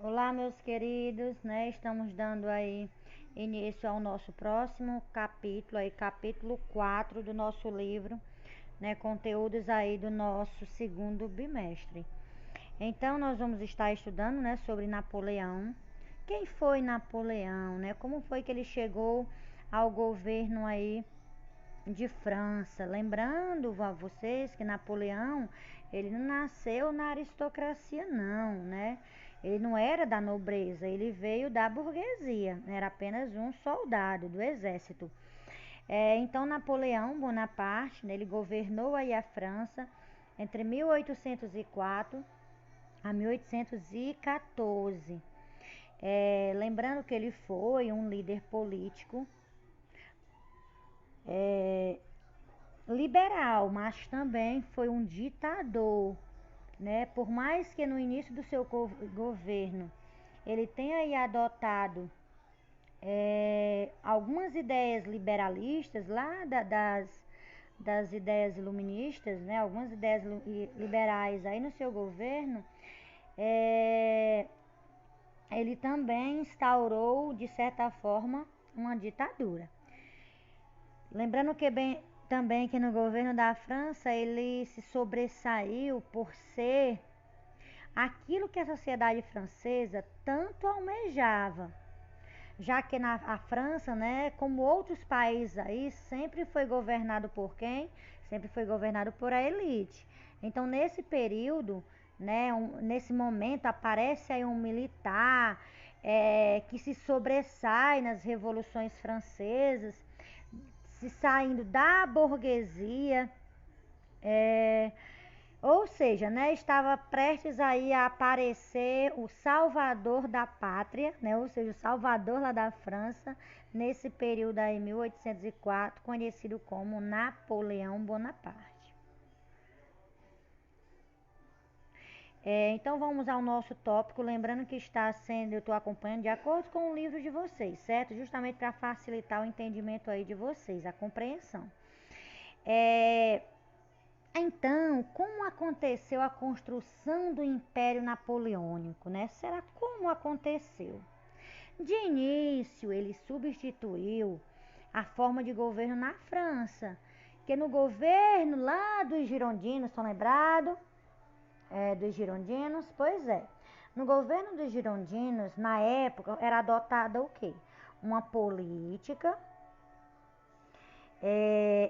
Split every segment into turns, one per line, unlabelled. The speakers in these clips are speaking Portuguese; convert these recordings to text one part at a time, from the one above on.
Olá, meus queridos, né? Estamos dando aí início ao nosso próximo capítulo, aí capítulo 4 do nosso livro, né? Conteúdos aí do nosso segundo bimestre. Então, nós vamos estar estudando, né, sobre Napoleão. Quem foi Napoleão, né? Como foi que ele chegou ao governo aí de França? Lembrando a vocês que Napoleão, ele não nasceu na aristocracia não, né? Ele não era da nobreza, ele veio da burguesia, era apenas um soldado do exército. Então Napoleão Bonaparte, né, ele governou aí a França entre 1804 a 1814. Lembrando que ele foi um líder político liberal, mas também foi um ditador, né? Por mais que no início do seu governo ele tenha aí adotado algumas ideias liberalistas lá das ideias iluministas, né? Algumas ideias liberais aí no seu governo, ele também instaurou de certa forma uma ditadura. Lembrando que também que no governo da França ele se sobressaiu por ser aquilo que a sociedade francesa tanto almejava, já que a França, né, como outros países aí, sempre foi governado por quem? Sempre foi governado por a elite. Então, nesse período, né, nesse momento, aparece aí um militar que se sobressai nas revoluções francesas, se saindo da burguesia, ou seja, né, estava prestes aí a aparecer o salvador da pátria, né, ou seja, o salvador lá da França, nesse período aí, 1804, conhecido como Napoleão Bonaparte. Então vamos ao nosso tópico, lembrando que eu estou acompanhando de acordo com o livro de vocês, certo? Justamente para facilitar o entendimento aí de vocês, a compreensão. Então, como aconteceu a construção do Império Napoleônico, né? Será como aconteceu? De início, ele substituiu a forma de governo na França, que no governo lá dos girondinos, estão lembrados? Dos girondinos? Pois é. No governo dos girondinos, na época, era adotada o quê? Uma política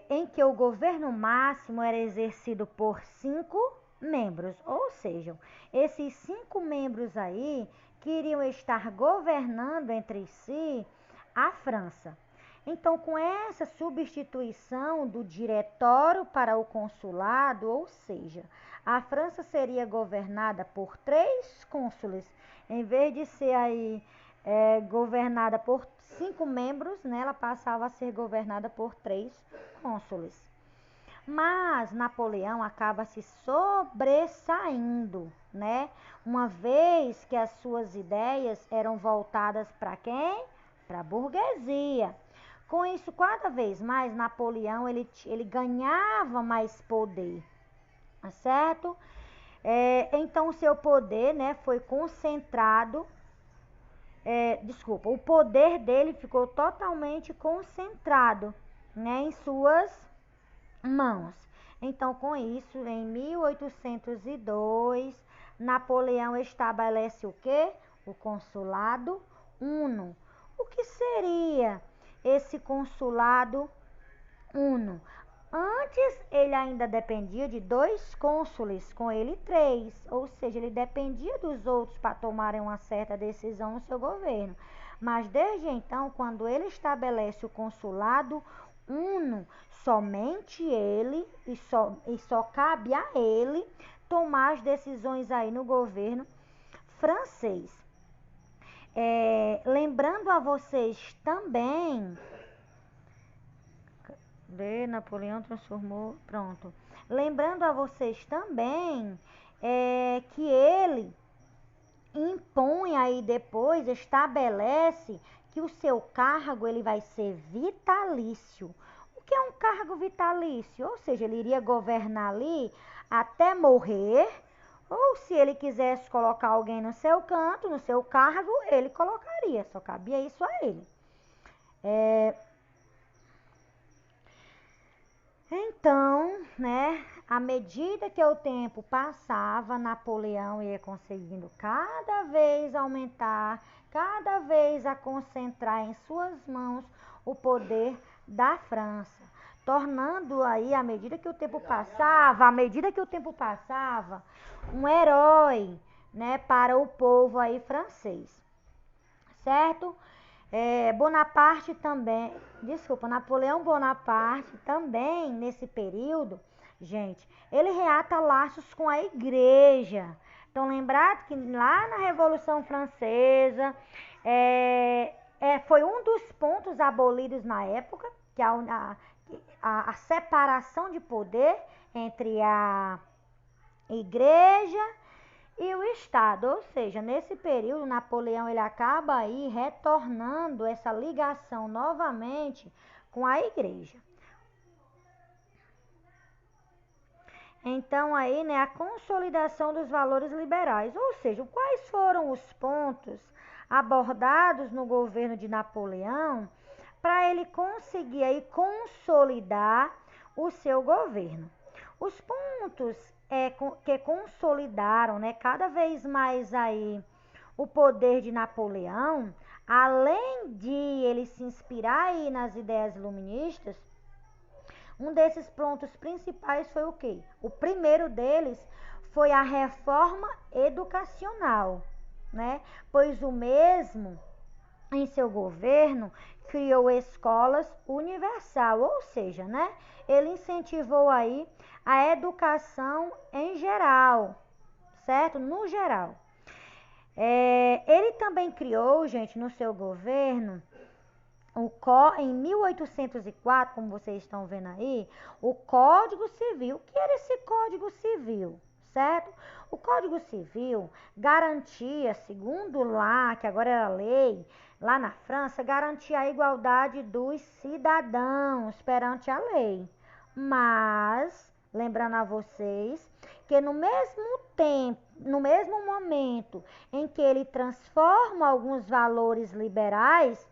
em que o governo máximo era exercido por 5 membros, ou seja, esses 5 membros aí queriam estar governando entre si a França. Então, com essa substituição do diretório para o consulado, ou seja, a França seria governada por 3 cônsules, em vez de ser aí governada por 5 membros, né, ela passava a ser governada por 3 cônsules. Mas Napoleão acaba se sobressaindo, né? Uma vez que as suas ideias eram voltadas para quem? Para a burguesia. Com isso, cada vez mais, Napoleão ele ganhava mais poder, certo? Então, o seu poder, né, foi concentrado. O poder dele ficou totalmente concentrado, né, em suas mãos. Então, com isso, em 1802, Napoleão estabelece o quê? O consulado uno. O que seria esse consulado uno? Antes ele ainda dependia de 2 cônsules, com ele 3, ou seja, ele dependia dos outros para tomarem uma certa decisão no seu governo. Mas desde então, quando ele estabelece o consulado uno, somente ele e só cabe a ele tomar as decisões aí no governo francês. Lembrando a vocês também, Napoleão transformou, pronto. Lembrando a vocês também que ele impõe aí depois, estabelece que o seu cargo ele vai ser vitalício. O que é um cargo vitalício? Ou seja, ele iria governar ali até morrer, Ou se ele quisesse colocar alguém no seu canto, no seu cargo, ele colocaria, só cabia isso a ele. Então, né, à medida que o tempo passava, Napoleão ia conseguindo cada vez aumentar, cada vez a concentrar em suas mãos o poder da França, tornando aí, à medida que o tempo passava, um herói, né, para o povo aí francês, certo? Bonaparte também, desculpa, Napoleão Bonaparte também, nesse período, gente, ele reata laços com a igreja. Então, lembrado que lá na Revolução Francesa, foi um dos pontos abolidos na época, que a separação de poder entre a igreja e o Estado, ou seja, nesse período, Napoleão ele acaba aí retornando essa ligação novamente com a igreja. Então aí, né, a consolidação dos valores liberais, ou seja, quais foram os pontos abordados no governo de Napoleão para ele conseguir aí consolidar o seu governo. Os pontos que consolidaram, né, cada vez mais aí o poder de Napoleão, além de ele se inspirar aí nas ideias iluministas, um desses pontos principais foi o quê? O primeiro deles foi a reforma educacional, né? Pois o mesmo, em seu governo, criou escolas universal, ou seja, né? Ele incentivou aí a educação em geral, certo? No geral. Ele também criou, gente, no seu governo, em 1804, como vocês estão vendo aí, o Código Civil. O que era esse Código Civil, certo? O Código Civil garantia, segundo lá, que agora era lei, lá na França, garantia a igualdade dos cidadãos perante a lei. Mas, lembrando a vocês, que no mesmo momento em que ele transforma alguns valores liberais,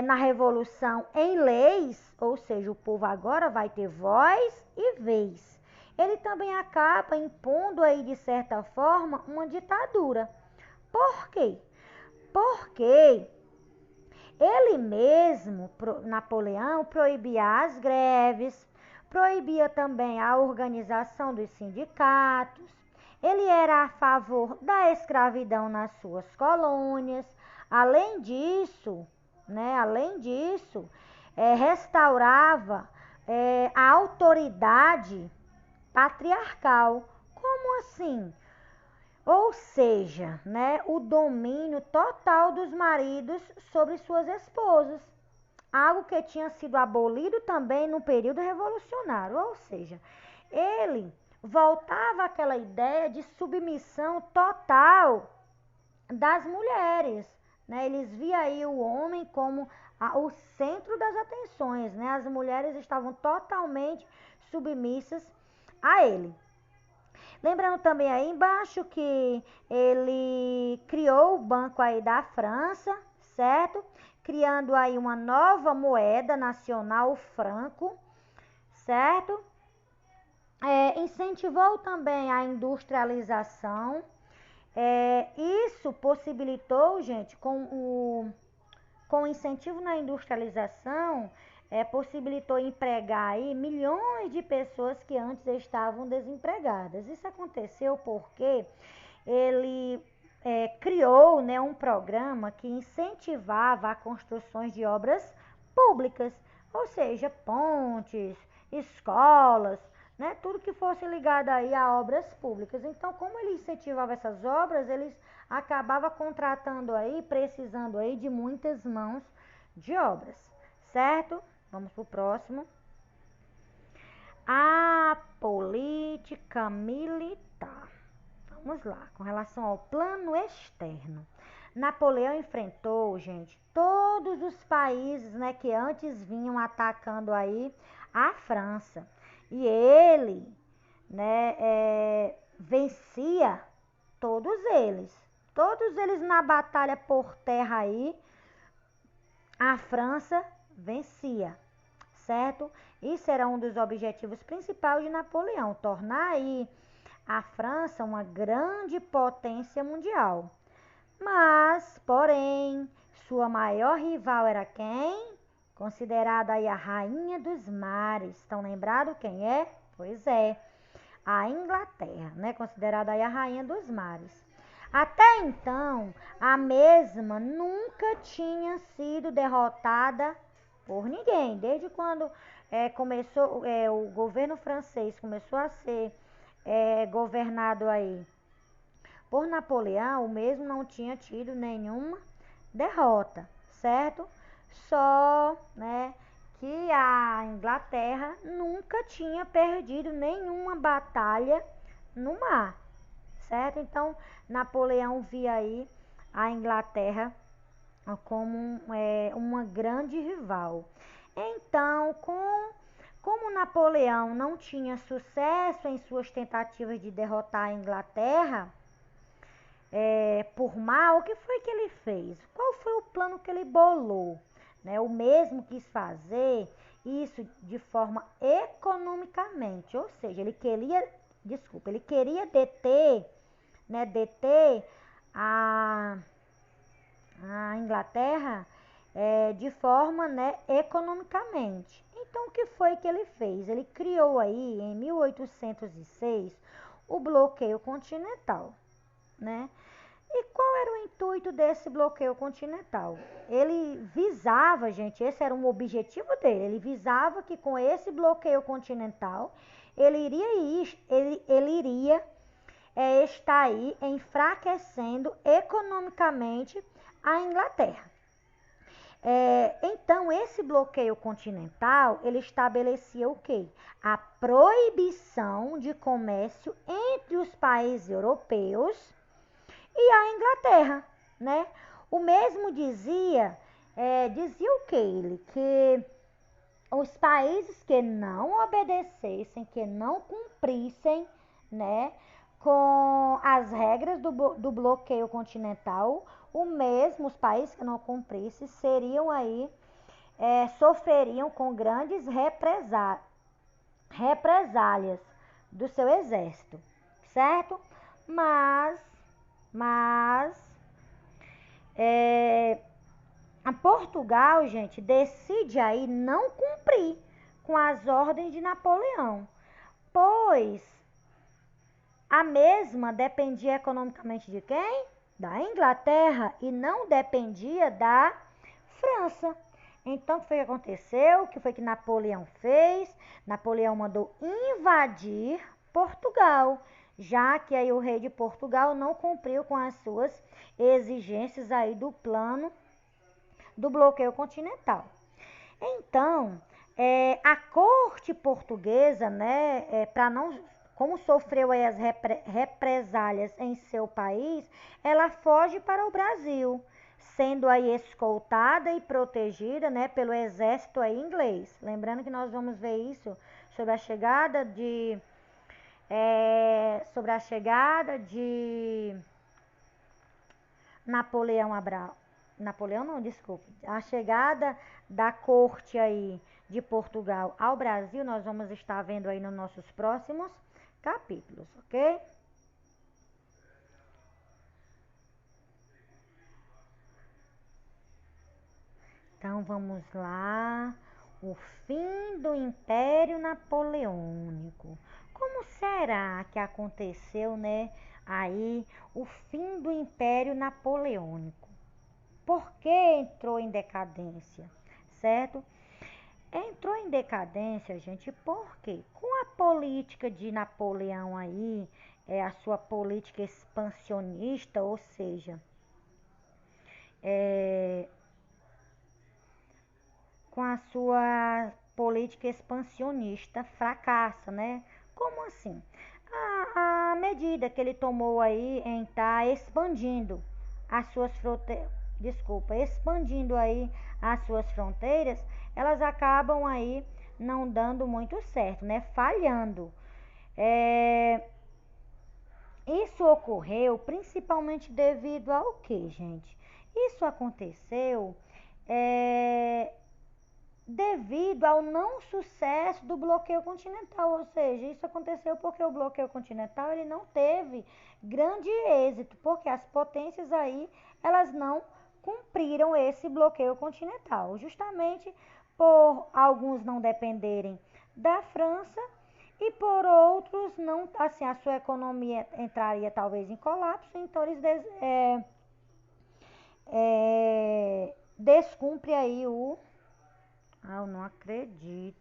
na Revolução em leis, ou seja, o povo agora vai ter voz e vez. Ele também acaba impondo aí, de certa forma, uma ditadura. Por quê? Porque ele mesmo, Napoleão, proibia as greves, proibia também a organização dos sindicatos, ele era a favor da escravidão nas suas colônias. Além disso, restaurava a autoridade patriarcal. Como assim? Ou seja, né, o domínio total dos maridos sobre suas esposas, algo que tinha sido abolido também no período revolucionário. Ou seja, ele voltava àquela ideia de submissão total das mulheres, né? Eles viam aí o homem como o centro das atenções, né? As mulheres estavam totalmente submissas a ele. Lembrando também aí embaixo que ele criou o Banco aí da França, certo? Criando aí uma nova moeda nacional, o franco, certo? Incentivou também a industrialização. Isso possibilitou, gente, com o incentivo na industrialização, possibilitou empregar aí milhões de pessoas que antes estavam desempregadas. Isso aconteceu porque ele criou, né, um programa que incentivava a construções de obras públicas, ou seja, pontes, escolas, né, tudo que fosse ligado aí a obras públicas. Então, como ele incentivava essas obras, eles acabavam contratando aí, precisando aí de muitas mãos de obras, certo? Vamos para o próximo. A política militar. Vamos lá, com relação ao plano externo. Napoleão enfrentou, gente, todos os países, né, que antes vinham atacando aí a França. E ele, né, vencia todos eles na batalha por terra aí, a França vencia, certo? Isso era um dos objetivos principais de Napoleão, tornar aí a França uma grande potência mundial. Mas, porém, sua maior rival era quem? Considerada aí a rainha dos mares. Estão lembrados quem é? Pois é, a Inglaterra, né? Considerada aí a rainha dos mares. Até então, a mesma nunca tinha sido derrotada por ninguém. Desde quando começou, o governo francês começou a ser governado aí por Napoleão, o mesmo não tinha tido nenhuma derrota, certo? Só, né, que a Inglaterra nunca tinha perdido nenhuma batalha no mar, certo? Então, Napoleão via aí a Inglaterra como uma grande rival. Então, como Napoleão não tinha sucesso em suas tentativas de derrotar a Inglaterra, por mal, o que foi que ele fez? Qual foi o plano que ele bolou? Né? O mesmo quis fazer isso de forma economicamente, ou seja, ele queria deter, né, a, a Inglaterra de forma, né, economicamente. Então, o que foi que ele fez? Ele criou aí, em 1806, o bloqueio continental, né? E qual era o intuito desse bloqueio continental? Ele visava, gente, esse era um objetivo dele, ele visava que com esse bloqueio continental, ele iria estar aí enfraquecendo economicamente a Inglaterra. Então, esse bloqueio continental, ele estabelecia o quê? A proibição de comércio entre os países europeus e a Inglaterra, né? O mesmo dizia o que ele? Que os países que não obedecessem, que não cumprissem, né, com as regras do bloqueio continental, os países que não cumprissem seriam aí, sofreriam com grandes represálias do seu exército, certo? Mas a Portugal, gente, decide aí não cumprir com as ordens de Napoleão, pois a mesma dependia economicamente de quem? Da Inglaterra e não dependia da França. Então, o que foi que aconteceu? O que foi que Napoleão fez? Napoleão mandou invadir Portugal, já que aí o rei de Portugal não cumpriu com as suas exigências aí do plano do bloqueio continental. Então, a corte portuguesa, né, como sofreu aí as represálias em seu país, ela foge para o Brasil, sendo aí escoltada e protegida, né, pelo exército aí inglês. Lembrando que nós vamos ver isso sobre a chegada de Napoleão não, desculpe. A chegada da corte aí de Portugal ao Brasil, nós vamos estar vendo aí nos nossos próximos capítulos, ok? Então vamos lá. O fim do Império Napoleônico. Como será que aconteceu, né, aí o fim do Império Napoleônico? Por que entrou em decadência, certo? Entrou em decadência, gente, porque com a política de Napoleão aí, a sua política expansionista, ou seja, com a sua política expansionista fracassa, né? Como assim? A medida que ele tomou aí em estar expandindo as suas fronteiras, expandindo aí as suas fronteiras, elas acabam aí não dando muito certo, né? Falhando. Isso ocorreu principalmente devido ao quê, gente? Isso aconteceu é, devido ao não sucesso do bloqueio continental, ou seja, isso aconteceu porque o bloqueio continental ele não teve grande êxito, porque as potências aí elas não cumpriram esse bloqueio continental, justamente por alguns não dependerem da França e por outros não, assim, a sua economia entraria talvez em colapso, então eles descumprem aí o... Ah, eu não acredito.